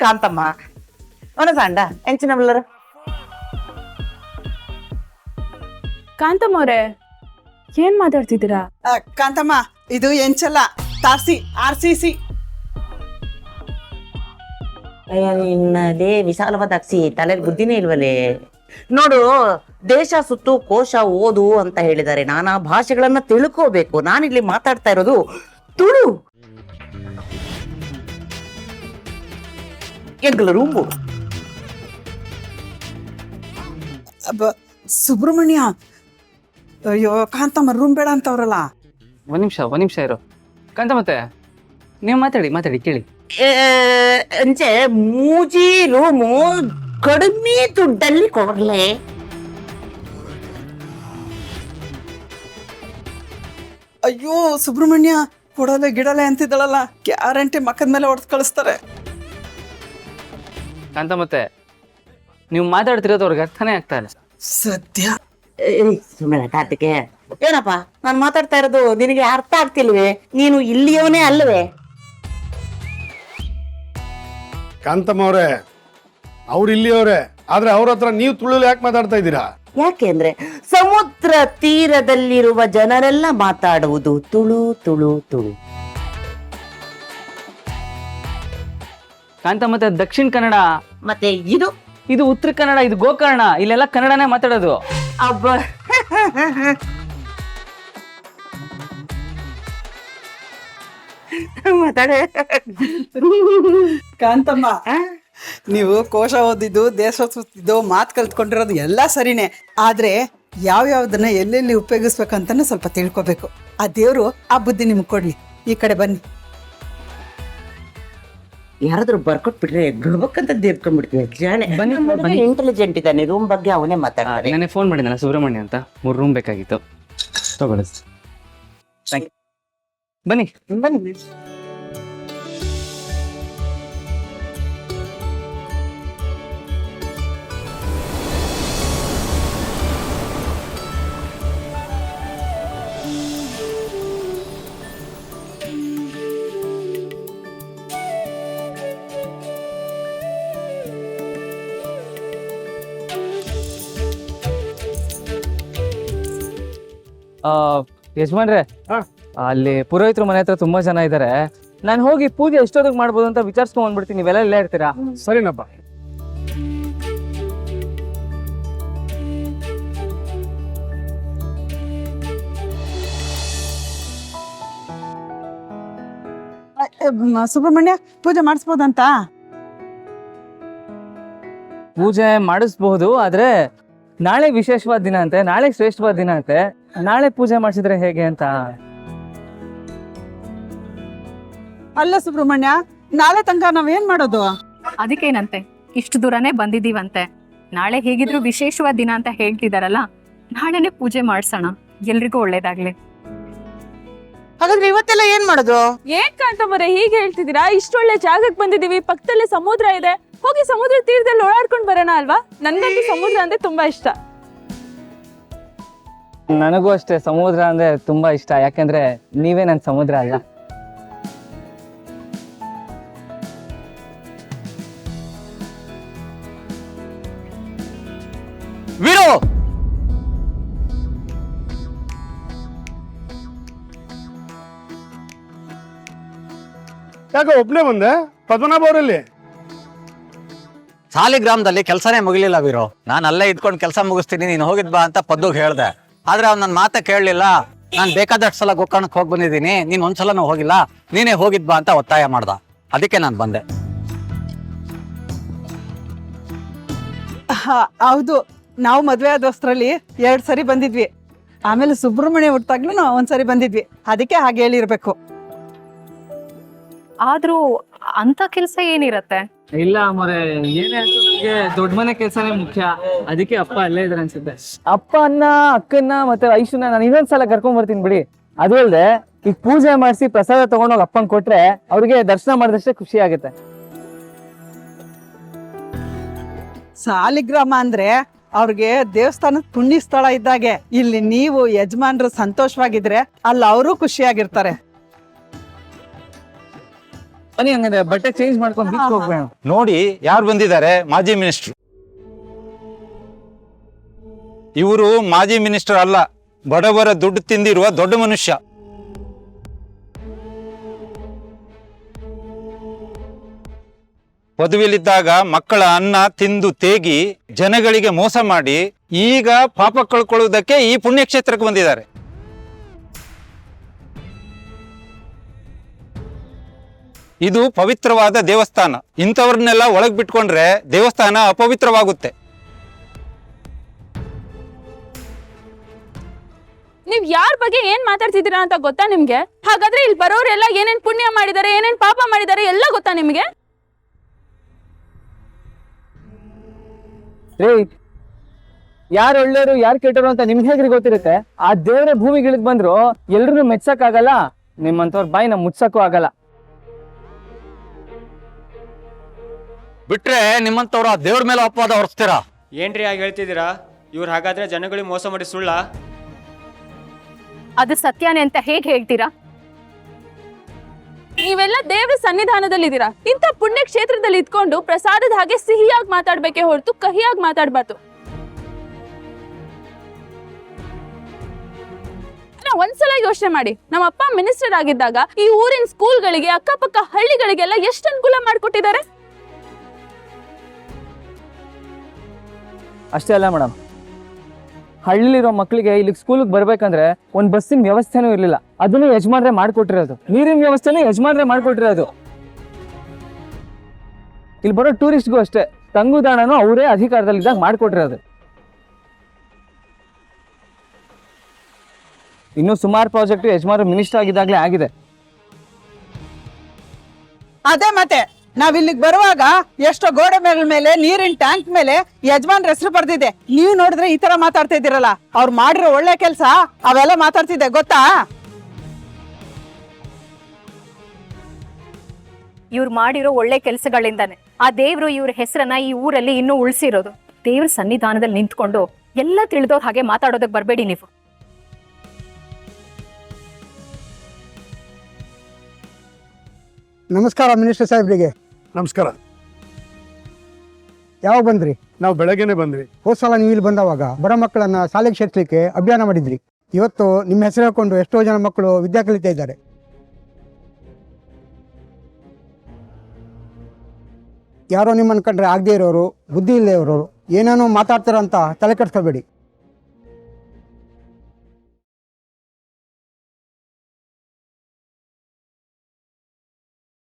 ಕಾಂತಮ್ಮ ಅವನ ಸಾಂಡ ಎಂಚಿನ ಬಲ್ಲರ ಕಾಂತಮ್ಮ ಅವ್ರೆ ಏನ್ ಮಾತಾಡ್ತಿದ್ದೀರಾ? ಕಾಂತಮ್ಮ ಇದು ಎಂಚಲ್ಲ ತಾರ್ಸಿ RCC. ನಿನ್ನದೇ ವಿಶಾಲವಾದ ಅಕ್ಷಿ ತಲೆಗೆ ಬುದ್ಧಿನೇ ಇಲ್ವಲ್ಲೇ. ನೋಡು, ದೇಶ ಸುತ್ತು ಕೋಶ ಓದು ಅಂತ ಹೇಳಿದ್ದಾರೆ. ನಾನಾ ಭಾಷೆಗಳನ್ನ ತಿಳ್ಕೋಬೇಕು. ನಾನಿಲ್ಲಿ ಮಾತಾಡ್ತಾ ಇರೋದು ತುಳು. ಎಂಗ್ಲ ರೂಮು ಸುಬ್ರಹ್ಮಣ್ಯ, ಅಯ್ಯೋ ಕಾಂತಮ್ಮ ರೂಮ್ ಬೇಡ ಅಂತವ್ರಲ್ಲ. ಒಂದ್ ನಿಮಿಷ ಇರು ಕಾಂತ. ಮತ್ತೆ ನೀವು ಮಾತಾಡಿ ಕೇಳಿ. ಅಂಚೆ ಮೂಜಿ ರೂಮು ಕಡಿಮೆ ದುಡ್ಡಲ್ಲಿ ಕೊಡ್ಲೆ. ಅಯ್ಯೋ ಸುಬ್ರಹ್ಮಣ್ಯ, ಕೊಡಲೆ ಗಿಡಲೆ ಅಂತಿದ್ದಳಲ್ಲ, ಗ್ಯಾರಂಟಿ ಮಕ್ಕದ ಮೇಲೆ ಹೊಡೆದು ಕಳಿಸ್ತಾರೆ. ಕಾಂತ ಮತ್ತೆ ನೀವು ಮಾತಾಡ್ತಿರೋದು ಅವ್ರಿಗೆ ಅರ್ಥನೇ ಆಗ್ತಾ ಇಲ್ಲ. ಸದ್ಯ ಸುಮ್ಮನೆ ಕಾರ್ತಿಕೆ, ಏನಪ್ಪ ನಾನು ಮಾತಾಡ್ತಾ ಇರೋದು ನಿನಗೆ ಅರ್ಥ ಆಗ್ತಿಲ್ವೇ? ನೀನು ಇಲ್ಲಿಯವನೇ ಅಲ್ವೇ? ಕಾಂತಮ್ಮ ಅವ್ರೆ, ಅವ್ರು ಇಲ್ಲಿಯವ್ರೆ, ಆದ್ರೆ ಅವ್ರ ಹತ್ರ ನೀವು ತುಳು ಯಾಕೆ ಮಾತಾಡ್ತಾ ಇದ್ದೀರಾ? ಯಾಕೆಂದ್ರೆ ಸಮುದ್ರ ತೀರದಲ್ಲಿರುವ ಜನರೆಲ್ಲ ಮಾತಾಡುವುದು ತುಳು ತುಳು ತುಳು. ಕಾಂತ ಮತ್ತೆ ದಕ್ಷಿಣ ಕನ್ನಡ, ಮತ್ತೆ ಇದು ಉತ್ತರ ಕನ್ನಡ, ಇದು ಗೋಕರ್ಣ, ಇಲ್ಲೆಲ್ಲ ಕನ್ನಡನೇ ಮಾತಾಡೋದು. ಅಬ್ಬ ಮಾತಾಡೆ. ಕಾಂತಮ್ಮ, ನೀವು ಕೋಶ ಓದಿದ್ದು, ದೇಶ ಸುತ್ತಿದ್ದು, ಮಾತು ಕಲ್ತ್ಕೊಂಡಿರೋದು ಎಲ್ಲ ಸರಿನೇ. ಆದ್ರೆ ಯಾವ್ಯಾವ್ದನ್ನ ಎಲ್ಲೆಲ್ಲಿ ಉಪಯೋಗಿಸ್ಬೇಕಂತಾನು ಸ್ವಲ್ಪ ತಿಳ್ಕೊಬೇಕು. ಆ ದೇವ್ರು ಆ ಬುದ್ಧಿ ನಿಮ್ಗೆ ಕೊಡ್ಲಿ. ಈ ಕಡೆ ಬನ್ನಿ. ಯಾರಾದ್ರೂ ಬರ್ಕೊಟ್ಬಿಟ್ರೆ ಗರ್ಭಕ್ಕಂತ ದೇವ್ಕೊಂಡ್ಬಿಡ್ತೀವಿ. ಬನ್ನಿ. ಇಂಟೆಲಿಜೆಂಟ್ ಇದ್ದಾನೆ, ರೂಮ್ ಬಗ್ಗೆ ಅವನೇ ಮಾತಾಡ್ತಾನೆ. ನನಗೆ ಫೋನ್ ಮಾಡಿದ್ದಾನೆ ಸುಬ್ರಹ್ಮಣ್ಯ ಅಂತ, 3 ರೂಮ್ ಬೇಕಾಗಿತ್ತು. ತಗೊಳ್ಳಿ. ಬನ್ನಿ. ಯಜಮಾನ್ರೆ, ಅಲ್ಲಿ ಪುರೋಹಿತರು ಮನೆ ಹತ್ರ ತುಂಬಾ ಜನ ಇದಾರೆ. ನಾನು ಹೋಗಿ ಪೂಜೆ ಎಷ್ಟೊತ್ತಿಗೆ ಮಾಡ್ಬೋದು ಅಂತ ವಿಚಾರಿಸ್ಕೊಂಡ್ ಬಂದ್ಬಿಡ್ತೀನಿ. ನೀವೆಲ್ಲ ಇಲ್ಲೇ ಇರ್ತೀರಾ? ಸರಿನಪ್ಪ. ಸುಬ್ರಹ್ಮಣ್ಯ, ಪೂಜೆ ಮಾಡಿಸ್ಬೋದಂತ? ಪೂಜೆ ಮಾಡಿಸ್ಬಹುದು, ಆದ್ರೆ ನಾಳೆ ವಿಶೇಷವಾದ ದಿನ ಅಂತೆ, ನಾಳೆ ಶ್ರೇಷ್ಠವಾದ ದಿನ ಅಂತೆ. ನಾಳೆ ಪೂಜೆ ಮಾಡಿಸಿದ್ರೆ ಹೇಗೆ ಅಂತ. ಅಲ್ಲ ಸುಬ್ರಹ್ಮಣ್ಯ, ನಾಳೆ ತನಕ ನಾವೇನ್ ಮಾಡೋದು? ಅದಕ್ಕೇನಂತೆ, ಇಷ್ಟು ದೂರನೇ ಬಂದಿದೀವಂತೆ. ನಾಳೆ ಹೇಗಿದ್ರು ವಿಶೇಷವಾದ ದಿನ ಅಂತ ಹೇಳ್ತಿದಾರಲ್ಲ, ನಾಳೆನೆ ಪೂಜೆ ಮಾಡ್ಸೋಣ. ಎಲ್ರಿಗೂ ಒಳ್ಳೇದಾಗ್ಲಿ. ಹಾಗಾದ್ರೆ ಇವತ್ತೆಲ್ಲ ಏನ್ ಮಾಡೋದು? ಏನ್ ಕಾಂತಮ್ಮರೆ ಹೀಗೆ ಹೇಳ್ತಿದ್ದೀರಾ? ಇಷ್ಟೊಳ್ಳೆ ಜಾಗಕ್ಕೆ ಬಂದಿದೀವಿ, ಪಕ್ಕದಲ್ಲೇ ಸಮುದ್ರ ಇದೆ. ಹೋಗಿ ಸಮುದ್ರ ತೀರದಲ್ಲಿ ಓಡಾಡ್ಕೊಂಡು ಬರೋಣ ಅಲ್ವಾ? ನನ್ಗಂತೂ ಸಮುದ್ರ ಅಂದ್ರೆ ತುಂಬಾ ಇಷ್ಟ. ನನಗೂ ಅಷ್ಟೇ ಸಮುದ್ರ ಅಂದ್ರೆ ತುಂಬಾ ಇಷ್ಟ. ಯಾಕಂದ್ರೆ ನೀವೇ ನನ್ ಸಮುದ್ರ ಅಲ್ಲ. ವೀರು, ಯಾಕೆ ಒಬ್ನೇ ಬಂದೆ? ಪದ್ಮನಾಭ ಅವರಲ್ಲಿ ಸಾಲಿಗ್ರಾಮದಲ್ಲಿ ಕೆಲಸನೇ ಮುಗಿಲಿಲ್ಲ ವೀರು. ನಾನು ಅಲ್ಲೇ ಇದ್ಕೊಂಡು ಕೆಲಸ ಮುಗಿಸ್ತೀನಿ, ನೀನು ಹೋಗಿದ್ ಬಾ ಅಂತ ಪದ್ದುಗೆ ಹೇಳ್ದೆ. ಆದ್ರೆ ಅವ್ನು ನನ್ನ ಮಾತ ಕೇಳಲಿಲ್ಲ. ನಾನು ಬೇಕಾದಷ್ಟು ಸಲ ಗೋಕರ್ಣಕ್ಕೆ ಹೋಗಿ ಬಂದಿದ್ದೀನಿ, ನೀನ್ ಒಂದ್ಸಲನೂ ಹೋಗಿಲ್ಲ, ನೀನೇ ಹೋಗಿದ್ ಬಾ ಅಂತ ಒತ್ತಾಯ ಮಾಡ್ದ. ಅದಕ್ಕೆ ನಾನು ಬಂದೆ. ಹೌದು, ನಾವು ಮದ್ವೆ ಆದವಸ್ತ್ರಲ್ಲಿ 2 ಸರಿ ಬಂದಿದ್ವಿ. ಆಮೇಲೆ ಸುಬ್ರಹ್ಮಣ್ಯ ಹುಟ್ಟಾಗ್ಲೂ ನಾವು 1 ಸರಿ ಬಂದಿದ್ವಿ. ಅದಕ್ಕೆ ಹಾಗೆ ಹೇಳಿರ್ಬೇಕು. ಆದ್ರೂ ಅಂತ ಕೆಲ್ಸ ಏನಿರತ್ತೆ? ಇಲ್ಲ ಮರೆ, ಏನೇ ಆದ್ರೂ ನಮ್ಗೆ ದೊಡ್ಡ ಮನೆ ಕೆಲ್ಸನೇ ಮುಖ್ಯ. ಅದಕ್ಕೆ ಅಪ್ಪ ಅಲ್ಲೇ ಇದಾರೆ ಅನ್ಸುತ್ತೆ. ಅಪ್ಪ ಅನ್ನ, ಅಕ್ಕನ್ನ ಮತ್ತೆ ಐಶುನ ನಾನು ಇನ್ನೊಂದ್ಸಲ ಕರ್ಕೊಂಡ್ ಬರ್ತೀನಿ ಬಿಡಿ. ಅದು ಅಲ್ದೆ ಈಗ ಪೂಜೆ ಮಾಡಿಸಿ ಪ್ರಸಾದ ತಗೊಂಡೋಗಿ ಅಪ್ಪಂಗ್ ಕೊಟ್ರೆ ಅವ್ರಿಗೆ ದರ್ಶನ ಮಾಡಿದಷ್ಟೇ ಖುಷಿ ಆಗುತ್ತೆ. ಸಾಲಿಗ್ರಾಮ ಅಂದ್ರೆ ಅವ್ರಿಗೆ ದೇವಸ್ಥಾನದ ಪುಣ್ಯ ಸ್ಥಳ ಇದ್ದಾಗೆ. ಇಲ್ಲಿ ನೀವು ಯಜಮಾನ್ರು ಸಂತೋಷವಾಗಿದ್ರೆ ಅಲ್ಲಿ ಅವರು ಖುಷಿಯಾಗಿರ್ತಾರೆ. ಬನ್ನಿ ಹಂಗಂದ್ರೆ ಬಟ್ಟೆ ಚೇಂಜ್ ಮಾಡ್ಕೊಂಡು ಬೀಚ್ ಹೋಗ್ಬೇಡ. ನೋಡಿ ಯಾರು ಬಂದಿದ್ದಾರೆ, ಮಾಜಿ ಮಿನಿಸ್ಟ್ರು. ಇವರು ಮಾಜಿ ಮಿನಿಸ್ಟರ್ ಅಲ್ಲ, ಬಡವರ ದುಡ್ಡು ತಿಂದಿರುವ ದೊಡ್ಡ ಮನುಷ್ಯ. ಪದವಿಯಲ್ಲಿದ್ದಾಗ ಮಕ್ಕಳ ಅನ್ನ ತಿಂದು ತೇಗಿ ಜನಗಳಿಗೆ ಮೋಸ ಮಾಡಿ ಈಗ ಪಾಪ ಕಳ್ಕೊಳ್ಳುವುದಕ್ಕೆ ಈ ಪುಣ್ಯಕ್ಷೇತ್ರಕ್ಕೆ ಬಂದಿದ್ದಾರೆ. ಇದು ಪವಿತ್ರವಾದ ದೇವಸ್ಥಾನ. ಇಂಥವ್ರನ್ನೆಲ್ಲ ಒಳಗ್ ಬಿಟ್ಕೊಂಡ್ರೆ ದೇವಸ್ಥಾನ ಅಪವಿತ್ರವಾಗುತ್ತೆ. ನೀವ್ ಯಾರ ಬಗ್ಗೆ ಏನ್ ಮಾತಾಡ್ತಿದ್ದೀರಾ ಅಂತ ಗೊತ್ತಾ ನಿಮ್ಗೆ? ಹಾಗಾದ್ರೆ ಇಲ್ಲಿ ಬರೋರೆಲ್ಲ ಏನೇನ್ ಪುಣ್ಯ ಮಾಡಿದ್ದಾರೆ, ಏನೇನ್ ಪಾಪ ಮಾಡಿದ್ದಾರೆ ಎಲ್ಲ ಗೊತ್ತಾ ನಿಮ್ಗೆ? ರೇ, ಯಾರು ಒಳ್ಳೆಯವರು ಯಾರು ಕೆಟ್ಟರು ಅಂತ ನಿಮ್ಗೆ ಹೇಗ್ರಿ ಗೊತ್ತಿರುತ್ತೆ? ಆ ದೇವ್ರೆ ಭೂಮಿಗೆ ಇಳಿದ್ ಬಂದ್ರು ಎಲ್ರು ಮೆಚ್ಚಕ್ ಆಗಲ್ಲ, ನಿಮ್ಮಂತವ್ರ ಬಾಯಿ ನಮ್ ಮುಚ್ಚಕ್ಕೂ ಆಗಲ್ಲ. ಬಿಟ್ರೆ ನಿಮ್ಮಂತವ್ರು ಆ ದೇವ್ರ ಮೇಲೆ ಅಪವಾದ ಹೊರಿಸ್ತೀರಾ? ಏನ್ರಿ ಆಗಿ ಹೇಳ್ತಿದ್ದೀರಾ? ಇವ್ರು ಹಾಗಾದ್ರೆ ಜನಗಳಿಗೆ ಮೋಸ ಮಾಡಿ ಸುಳ್ಳ? ಅದು ಸತ್ಯನೇ ಅಂತ ಹೇಗೆ ಹೇಳ್ತೀರಾ? ನೀವೆಲ್ಲ ದೇವ್ರ ಸನ್ನಿಧಾನದಲ್ಲಿದ್ದೀರಾ. ಇಂಥ ಪುಣ್ಯ ಕ್ಷೇತ್ರದಲ್ಲಿ ಇದ್ಕೊಂಡು ಪ್ರಸಾದದ ಹಾಗೆ ಸಿಹಿಯಾಗಿ ಮಾತಾಡ್ಬೇಕೆ ಹೊರತು ಕಹಿಯಾಗಿ ಮಾತಾಡ್ಬಾರ್ದು. ಒಂದ್ಸಲ ಯೋಚನೆ ಮಾಡಿ, ನಮ್ಮ ಅಪ್ಪ ಮಿನಿಸ್ಟರ್ ಆಗಿದ್ದಾಗ ಈ ಊರಿನ ಸ್ಕೂಲ್ಗಳಿಗೆ, ಅಕ್ಕಪಕ್ಕ ಹಳ್ಳಿಗಳಿಗೆಲ್ಲ ಎಷ್ಟು ಅನುಕೂಲ ಮಾಡಿಕೊಟ್ಟಿದ್ದಾರೆ. ಅಷ್ಟೇ ಅಲ್ಲ ಮೇಡಮ್, ಹಳ್ಳಿಲಿರೋ ಮಕ್ಕಳಿಗೆ ಇಲ್ಲಿಗೆ ಸ್ಕೂಲ್ಗೆ ಬರ್ಬೇಕಂದ್ರೆ ಒಂದ್ ಬಸ್ಸಿನ ವ್ಯವಸ್ಥೆನೂ ಇರ್ಲಿಲ್ಲ, ಅದನ್ನು ಯಜಮಾನ್ರೆ ಮಾಡ್ಕೊಟ್ಟಿರೋದು. ನೀರಿನ ವ್ಯವಸ್ಥೆನೂ ಯಜಮಾನ್ರೆ ಮಾಡ್ಕೊಟ್ಟಿರೋದು. ಇಲ್ಲಿ ಬರೋ ಟೂರಿಸ್ಟ್ಗೂ ಅಷ್ಟೇ ತಂಗುದಾಣನೂ ಅವರೇ ಅಧಿಕಾರದಲ್ಲಿದ್ದಾಗ ಮಾಡ್ಕೊಟ್ಟಿರೋದು. ಇನ್ನು ಸುಮಾರು ಪ್ರಾಜೆಕ್ಟ್ ಯಜಮಾನ್ರು ಮಿನಿಸ್ಟರ್ ಆಗಿದ್ದಾಗಲೇ ಆಗಿದೆ. ಅದೇ ಮತ್ತೆ ನಾವ್ ಇಲ್ಲಿಗೆ ಬರುವಾಗ ಎಷ್ಟೋ ಗೋಡೆ ಮೇಲೆ ನೀರಿನ ಟ್ಯಾಂಕ್ ಮೇಲೆ ಯಜಮಾನ್ರ ಹೆಸರು ಬರ್ದಿದೆ. ನೀವು ನೋಡಿದ್ರೆ ಈ ತರ ಮಾತಾಡ್ತಾ ಇದ್ದೀರಲ್ಲ, ಅವ್ರು ಮಾಡಿರೋ ಒಳ್ಳೆ ಕೆಲಸ ಅವೆಲ್ಲ ಮಾತಾಡ್ತಿದ್ದೆ ಗೊತ್ತಾ? ಇವ್ರು ಮಾಡಿರೋ ಒಳ್ಳೆ ಕೆಲಸಗಳಿಂದಾನೆ ಆ ದೇವ್ರು ಇವ್ರ ಹೆಸರನ್ನ ಈ ಊರಲ್ಲಿ ಇನ್ನೂ ಉಳಿಸಿರೋದು. ದೇವ್ರ ಸನ್ನಿಧಾನದಲ್ಲಿ ನಿಂತ್ಕೊಂಡು ಎಲ್ಲ ತಿಳಿದವ್ರ ಹಾಗೆ ಮಾತಾಡೋದಕ್ಕೆ ಬರಬೇಡಿ ನೀವು. ನಮಸ್ಕಾರ ಮಿನಿಸ್ಟರ್ ಸಾಹೇಬ್ರಿಗೆ. ನಮಸ್ಕಾರ. ಯಾವಾಗ ಬಂದ್ರಿ? ನಾವು ಬೆಳಗ್ಗೆನೆ ಬಂದ್ವಿ. ಹೋದ್ ಸಲ ನೀವು ಇಲ್ಲಿ ಬಂದವಾಗ ಬಡ ಮಕ್ಕಳನ್ನ ಶಾಲೆಗೆ ಸೇರಿಸಲಿಕ್ಕೆ ಅಭಿಯಾನ ಮಾಡಿದ್ರಿ. ಇವತ್ತು ನಿಮ್ಮ ಹೆಸರು ಹೇಳ್ಕೊಂಡು ಎಷ್ಟೋ ಜನ ಮಕ್ಕಳು ವಿದ್ಯಾ ಕಲಿತಾ ಇದ್ದಾರೆ. ಯಾರೋ ನಿಮ್ಮನ್ನು ಕಂಡ್ರೆ ಆಗದೆ ಇರೋರು, ಬುದ್ಧಿ ಇಲ್ಲದೆ ಇರೋರು, ಏನೇನೋ ಮಾತಾಡ್ತಾರ ಅಂತ ತಲೆ ಕೆಡಿಸ್ಕೋಬೇಡಿ.